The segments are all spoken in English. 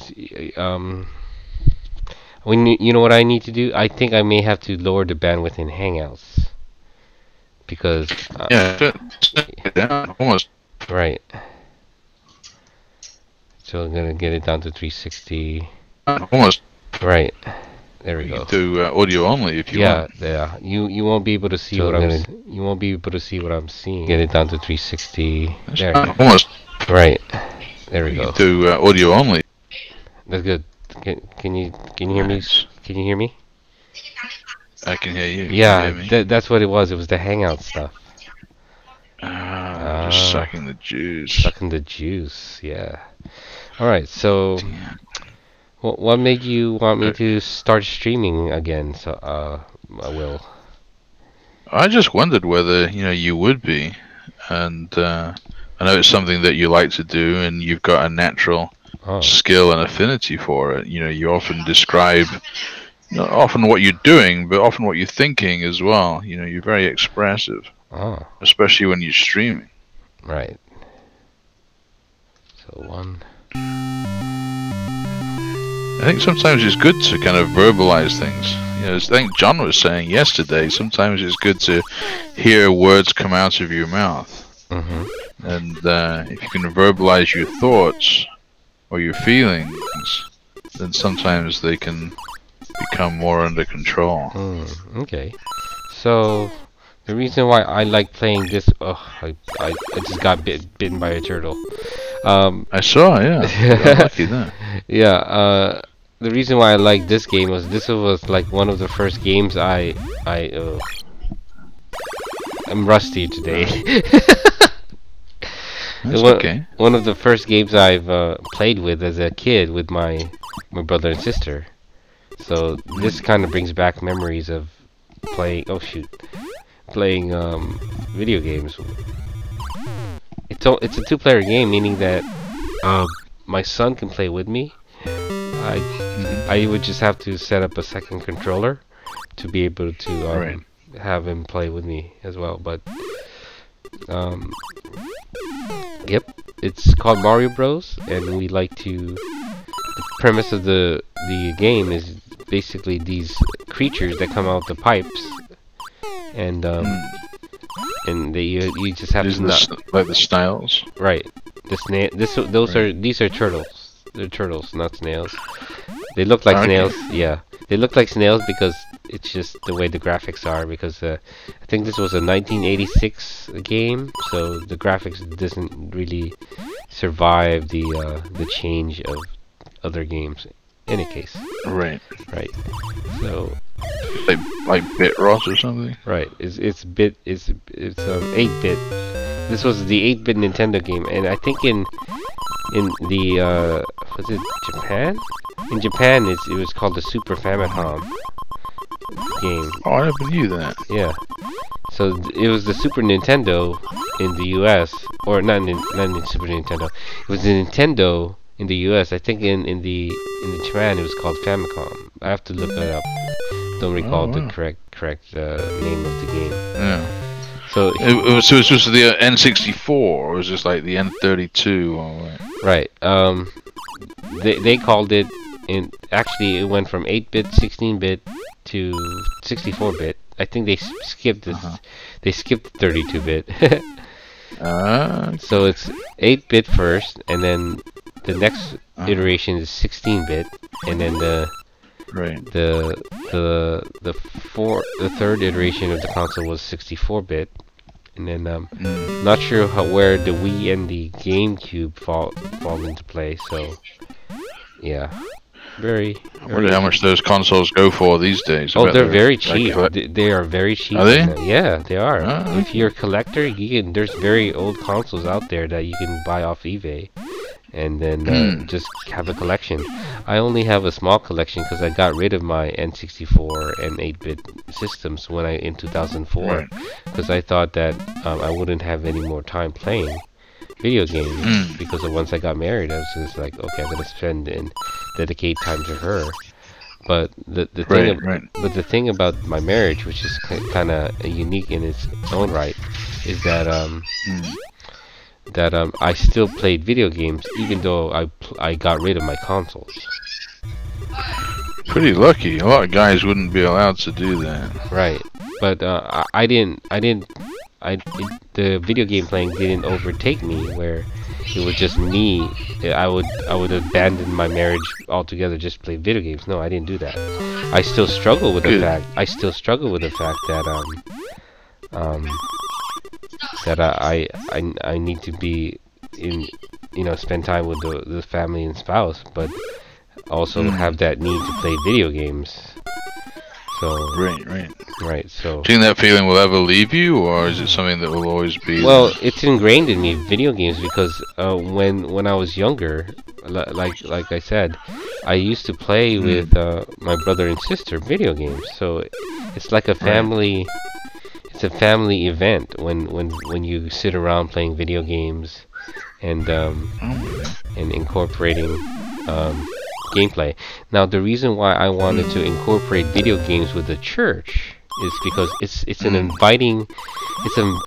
You know what I need to do? I think I may have to lower the bandwidth in Hangouts because Yeah, almost. right. So I'm gonna get it down to 360. Almost. Right. There we You go. can do audio only if you want. Yeah. You won't be able to see what I'm. You won't be able to see what I'm seeing. Get it down to 360. There. Almost. Right. There we You go. can do audio only. That's good. Can you hear me? Can you hear me? I can hear you. Yeah, Can you hear me? that's what it was. It was the Hangout stuff. Just sucking the juice. Sucking the juice. Yeah. All right. So, what made you want me to start streaming again? So, Will. I just wondered whether you would be, and I know it's something that you like to do, and you've got a natural skill and affinity for it. You often describe not often what you're doing, but often what you're thinking as well. You're very expressive, especially when you're streaming. Right. So one. I think sometimes it's good to kind of verbalize things. As I think John was saying yesterday, sometimes it's good to hear words come out of your mouth. And if you can verbalize your thoughts or your feelings, then sometimes they can become more under control. Okay. So the reason why I like playing this, I just got bitten by a turtle. I saw, yeah. Lucky that. Yeah. The reason why I like this game was this was like one of the first games I'm rusty today. That's okay. One of the first games I've played with as a kid with my brother and sister. So this kind of brings back memories of playing. Playing video games. It's a two-player game, meaning that my son can play with me. I would just have to set up a second controller to be able to have him play with me as well. But yep, it's called Mario Bros. And we like to. The premise of the game is basically these creatures that come out the pipes, and you just have to like the snails. Right. These are turtles. They're turtles, not snails. They look like snails. Yeah, they look like snails because it's just the way the graphics are. Because I think this was a 1986 game, so the graphics doesn't really survive the change of other games. In any case. Right. So. Like Bit-Rot or something. Right. It's 8-bit. This was the 8-bit Nintendo game, and I think in the was it Japan? In Japan, it was called the Super Famicom game. Oh, I never knew that. Yeah. So it was the Super Nintendo in the U.S. or not in Super Nintendo. It was the Nintendo in the U.S. I think in the Japan it was called Famicom. I have to look it up. Don't recall the correct name of the game. Yeah. So it was just the N64, or was just like the N32 or what? Right. They called it actually it went from 8-bit, 16-bit to 64-bit. I think they skipped this. They skipped 32-bit. So it's 8-bit first, and then the next iteration is 16-bit, and then the third iteration of the console was 64-bit, and then not sure where the Wii and the GameCube fall into play. So yeah, I wonder how much those consoles go for these days. Oh, they're very cheap. They are very cheap. Are they? Yeah, they are. If you're a collector, there's very old consoles out there that you can buy off eBay. And then just have a collection. I only have a small collection because I got rid of my N64 and 8-bit systems in 2004, because I thought that I wouldn't have any more time playing video games because once I got married, I was just like, okay, I'm gonna spend and dedicate time to her. But the thing about my marriage, which is kind of unique in its own right, is that I still played video games even though I got rid of my consoles. Pretty lucky. A lot of guys wouldn't be allowed to do that. Right, but the video game playing didn't overtake me where it was just me. I would abandon my marriage altogether just to play video games. No, I didn't do that. I still struggle with the fact. I still struggle with the fact that I need to be in, spend time with the family and spouse, but also have that need to play video games. So right. So do you think that feeling will ever leave you, or is it something that will always be? Well, it's ingrained in me, video games, because when I was younger, like I said, I used to play with my brother and sister video games. So it's like a family. It's a family event when you sit around playing video games and incorporating gameplay. Now, the reason why I wanted to incorporate video games with the church is because it's an inviting,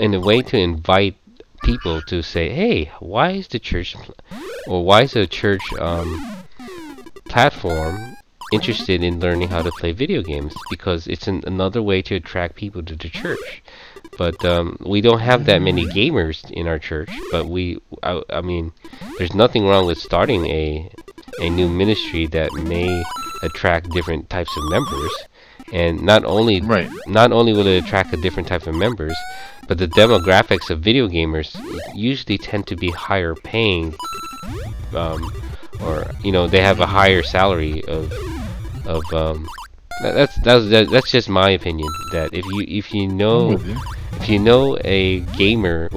in a way to invite people to say, hey, why is the church platform interested in learning how to play video games? Because it's another way to attract people to the church. But we don't have that many gamers in our church. But I mean, there's nothing wrong with starting a new ministry that may attract different types of members. And not only will it attract a different type of members, but the demographics of video gamers usually tend to be higher paying, or they have a higher salary that's just my opinion. That if you know a gamer,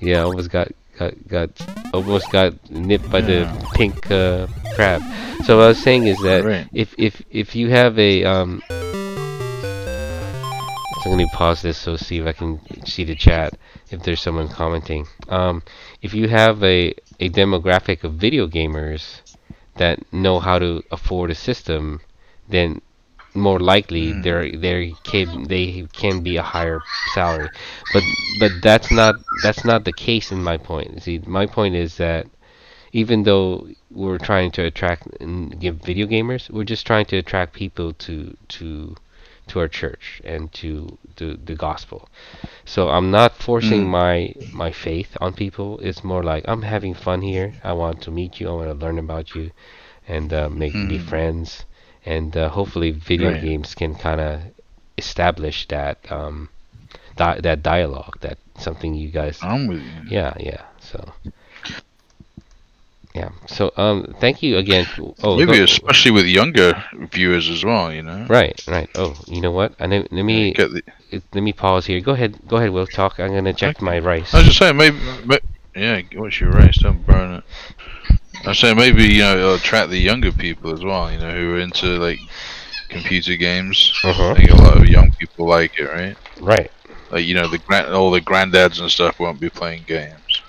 yeah, almost got nipped by the pink crab. So what I was saying is that if you have a so let me pause this so see if I can see the chat if there's someone commenting. If you have a demographic of video gamers that know how to afford a system, then more likely they can be a higher salary. But that's not the case in my point. See, my point is that even though we're trying to attract and give video gamers, we're just trying to attract people to our church and to the gospel. So I'm not forcing my faith on people. It's more like I'm having fun here. I want to meet you. I want to learn about you, and be friends. And hopefully, video games can kind of establish that that dialogue. That something you guys. I'm with you. Yeah. So. Yeah. So thank you again. Maybe especially with younger viewers as well. Right. Oh, you know what? Let me pause here. Go ahead. We'll talk. I'm gonna check my rice. I was just saying maybe what's your rice? Don't burn it. I was saying maybe it'll attract the younger people as well. Who are into like computer games. I think a lot of young people like it, right? Right. Like all the granddads and stuff won't be playing games.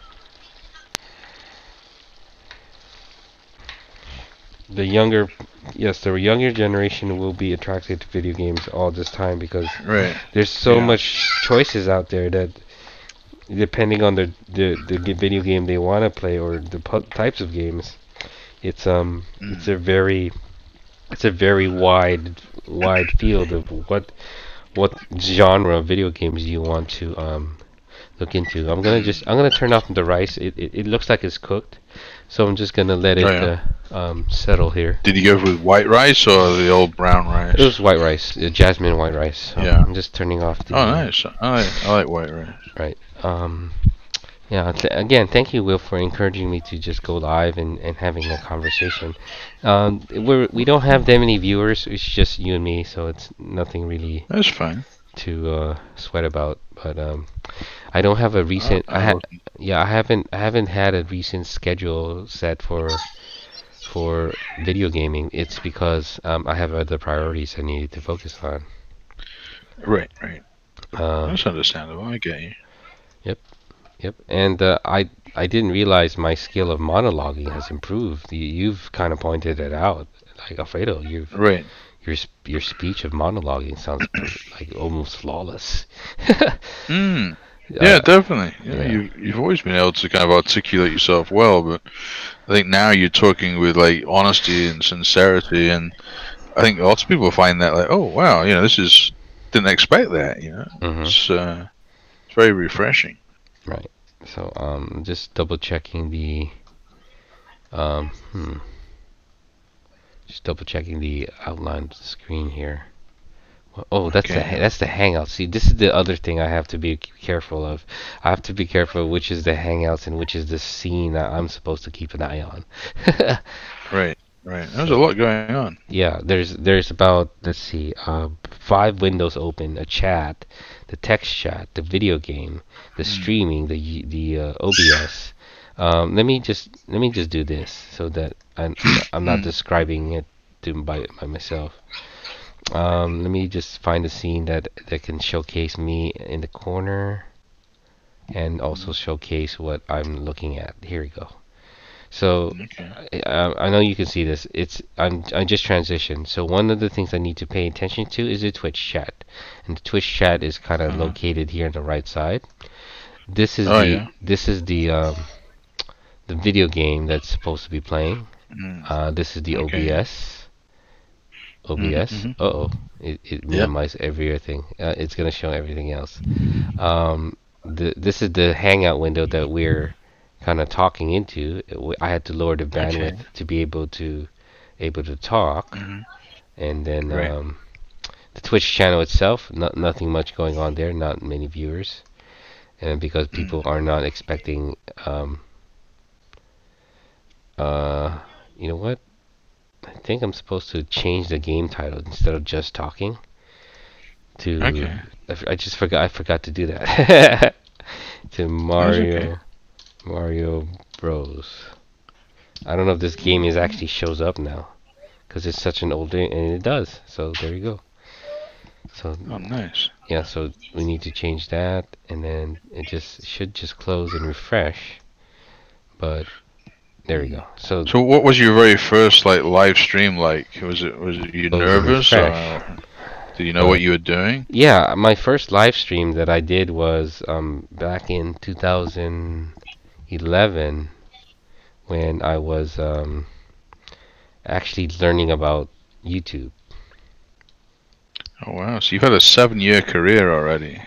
The younger generation will be attracted to video games all this time because there's so much choices out there that depending on the video game they want to play or the types of games, it's a very wide field of what genre of video games you want to look into. I'm gonna turn off the rice. It looks like it's cooked. So I'm just gonna let it settle here. Did you go with white rice or the old brown rice? It was white rice, jasmine white rice. So yeah. I'm just turning off the. Oh, nice. I like white rice. Right. Yeah. Again, thank you, Will, for encouraging me to just go live and having a conversation. We don't have that many viewers. It's just you and me, so it's nothing really. That's fine. To sweat about, but I don't have a recent. I haven't had a recent schedule set for video gaming. It's because I have other priorities I needed to focus on. Right. That's understandable. I get you. Yep. And I didn't realize my skill of monologuing has improved. You've kind of pointed it out, like Alfredo. your speech of monologuing sounds like almost flawless. Yeah, definitely. Yeah. You've always been able to kind of articulate yourself well, but I think now you're talking with like honesty and sincerity, and I think lots of people find that like, oh wow, this is didn't expect that. It's very refreshing. Right. So just double checking the um hmm, just double checking the outline of the screen here. Oh, that's the Hangout. See, this is the other thing I have to be careful of. I have to be careful which is the Hangouts and which is the scene that I'm supposed to keep an eye on. Right. There's a lot going on. Yeah, there's about, let's see, 5 windows open: a chat, the text chat, the video game, the streaming, the OBS. Let me just do this so that I'm not describing it by myself. Let me just find a scene that can showcase me in the corner and also showcase what I'm looking at. Here we go. So I know you can see this. I just transitioned. So one of the things I need to pay attention to is the Twitch chat, and the Twitch chat is kind of located here on the right side. This is the video game that's supposed to be playing. This is the OBS. It minimized everything. It's gonna show everything else. This is the Hangout window that we're kind of talking into. I had to lower the bandwidth to be able to talk, and then the Twitch channel itself, nothing much going on there, not many viewers, and because people are not expecting. You know what? I think I'm supposed to change the game title instead of just talking. I just forgot. I forgot to do that. To Mario Bros. I don't know if this game actually shows up now, because it's such an old game, and it does. So there you go. So nice. Yeah. So we need to change that, and then it should just close and refresh. But there we go. So what was your very first live stream like? Was you nervous? Do you know what you were doing? Yeah, my first live stream that I did was back in 2011 when I was actually learning about YouTube. Oh wow! So you've had a 7-year career already.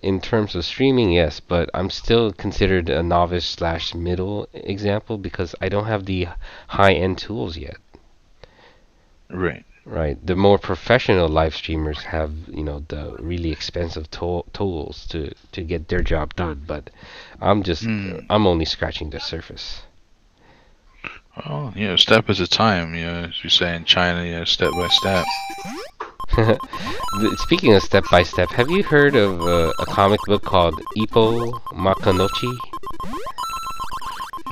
In terms of streaming, yes, but I'm still considered a novice/middle example because I don't have the high-end tools yet. Right. The more professional live streamers have, the really expensive tools to get their job done, but I'm only scratching the surface. Oh, step at a time, as you say in China, step by step. Speaking of step by step, have you heard of a comic book called Ippo Makanochi?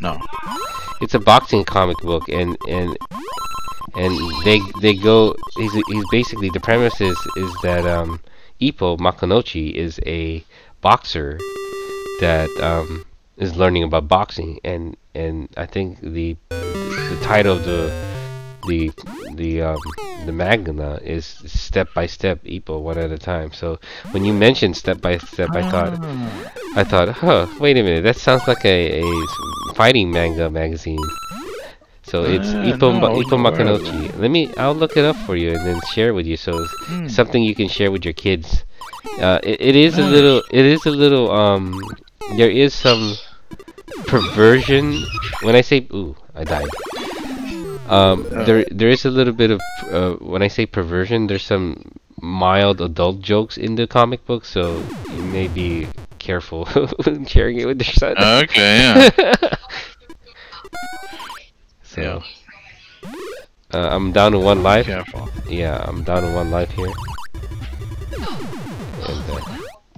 No. It's a boxing comic book, and they go. He's basically, the premise is that Ippo Makanochi is a boxer that is learning about boxing, and I think the title of the manga is step by step, Ippo, one at a time. So when you mentioned step by step, I thought, wait a minute, that sounds like a fighting manga magazine. So it's Ippo Makanochi. I'll look it up for you and then share it with you. So it's something you can share with your kids. It is a little. There is some perversion. When I say, I died. There is a little bit of when I say perversion, there's some mild adult jokes in the comic book, so you may be careful when sharing it with your son. Okay, yeah. So, I'm down to 1 life. Careful. Yeah, I'm down to 1 life here.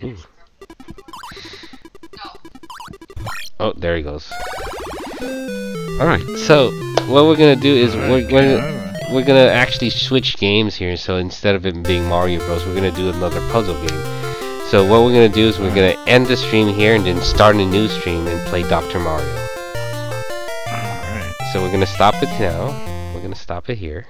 And, oh, there he goes. Alright, so what we're gonna do is we're gonna actually switch games here. So instead of it being Mario Bros, we're gonna do another puzzle game. So what we're gonna do is we're gonna end the stream here and then start a new stream and play Dr. Mario. Alright. So we're gonna stop it now. We're gonna stop it here.